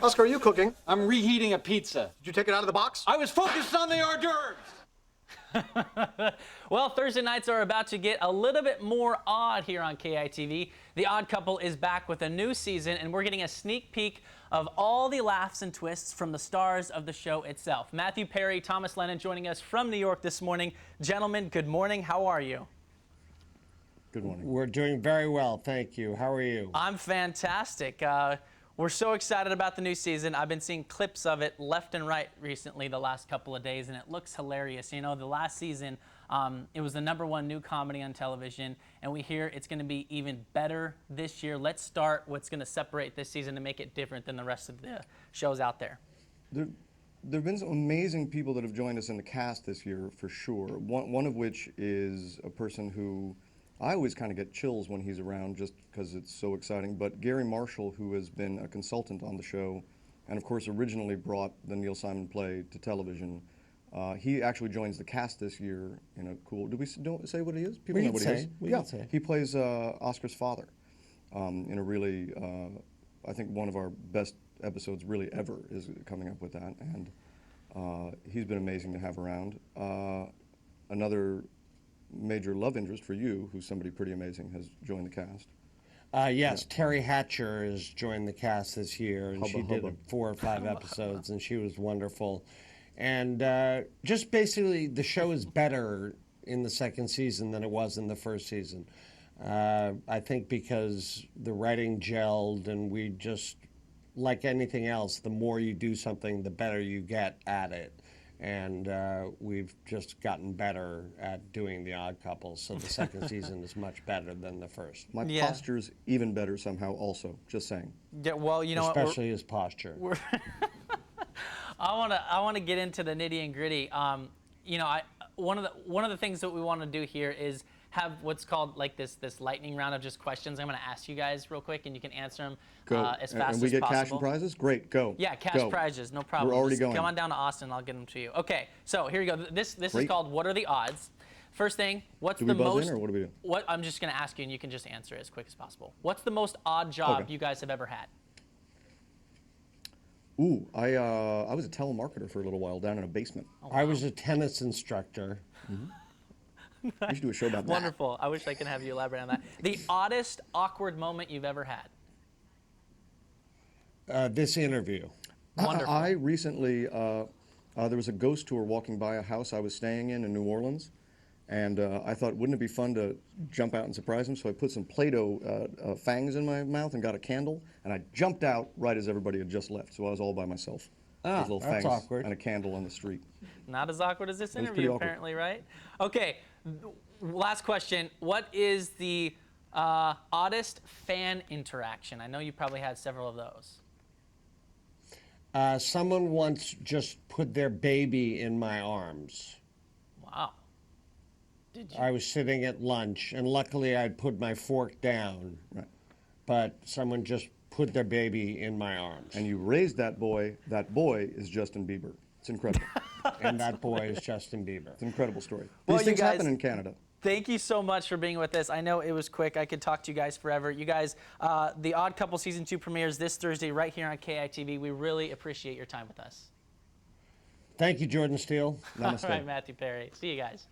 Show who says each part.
Speaker 1: Oscar, are you cooking?
Speaker 2: I'm reheating a pizza.
Speaker 1: Did you take it out of the box?
Speaker 2: I was focused on the hors d'oeuvres.
Speaker 3: Well, Thursday nights are about to get a little bit more odd here on KITV. The Odd Couple is back with a new season, and we're getting a sneak peek of all the laughs and twists from the stars of the show itself. Matthew Perry, Thomas Lennon joining us from New York this morning. Gentlemen, good morning. How are you?
Speaker 4: Good morning.
Speaker 5: We're doing very well, thank you. How are you?
Speaker 3: I'm fantastic. We're so excited about the new season. I've been seeing clips of it left and right recently the last couple of days, and it looks hilarious. You know, the last season, it was the #1 new comedy on television, and we hear it's going to be even better this year. Let's start what's going to separate this season to make it different than the rest of the shows out there.
Speaker 4: There have been some amazing people that have joined us in the cast this year, for sure. One of which is a person who I always kind of get chills when he's around just because it's so exciting. But Gary Marshall, who has been a consultant on the show, and of course originally brought the Neil Simon play to television, he actually joins the cast this year in a cool. Do we don't say what he is? People know what he is. Yeah, he plays Oscar's father in a really, I think one of our best episodes really ever is coming up with that, and he's been amazing to have around. Another major love interest for you, who's somebody pretty amazing, has joined the cast.
Speaker 5: Yes, Terry Hatcher has joined the cast this year, and she did 4 or 5 episodes, and she was wonderful. And just basically, the show is better in the second season than it was in the first season. I think because the writing gelled, and we just, like anything else, the more you do something, the better you get at it. And we've just gotten better at doing The Odd Couple, so the second season is much better than the first.
Speaker 4: My posture's even better somehow also, just saying.
Speaker 3: Yeah, well, you know,
Speaker 5: especially his posture.
Speaker 3: I want to get into the nitty and gritty. You know, one of the things that we want to do here is have what's called like this lightning round of just questions. I'm going to ask you guys real quick, and you can answer them as fast as possible.
Speaker 4: And we get cash and prizes? Great, go.
Speaker 3: Yeah, cash prizes, no problem.
Speaker 4: We're already
Speaker 3: just
Speaker 4: going.
Speaker 3: Come on down to Austin, I'll get them to you. Okay, so here we go. This is called What Are the Odds? First thing, what's the most...
Speaker 4: Do we buzz in, or what do we do?
Speaker 3: I'm just going to ask you, and you can just answer it as quick as possible. What's the most odd job you guys have ever had?
Speaker 4: Ooh, I was a telemarketer for a little while down in a basement.
Speaker 5: Oh, wow. I was a tennis instructor.
Speaker 4: Mm-hmm. We should do a show about that.
Speaker 3: Wonderful. I wish I could have you elaborate on that. The oddest, awkward moment you've ever had?
Speaker 5: This interview.
Speaker 3: Wonderful.
Speaker 4: I recently, there was a ghost tour walking by a house I was staying in New Orleans, and I thought, wouldn't it be fun to jump out and surprise him? So I put some Play-Doh fangs in my mouth and got a candle, and I jumped out right as everybody had just left, so I was all by myself.
Speaker 5: Ah,
Speaker 4: little
Speaker 5: that's
Speaker 4: fangs
Speaker 5: awkward.
Speaker 4: And a candle on the street.
Speaker 3: Not as awkward as this interview, apparently, right? Okay, last question. What is the oddest fan interaction? I know you probably had several of those.
Speaker 5: Someone once just put their baby in my arms.
Speaker 3: Wow. Did you?
Speaker 5: I was sitting at lunch, and luckily I'd put my fork down, but someone just put their baby in my arms.
Speaker 4: And you raised that boy. That boy is Justin Bieber. It's incredible.
Speaker 5: And that boy is Justin Bieber.
Speaker 4: It's an incredible story.
Speaker 3: Well,
Speaker 4: These things happen in Canada.
Speaker 3: Thank you so much for being with us. I know it was quick. I could talk to you guys forever. You guys, The Odd Couple Season 2 premieres this Thursday right here on KITV. We really appreciate your time with us.
Speaker 5: Thank you, Jordan Steele.
Speaker 4: Namaste.
Speaker 3: All right, Matthew Perry. See you guys.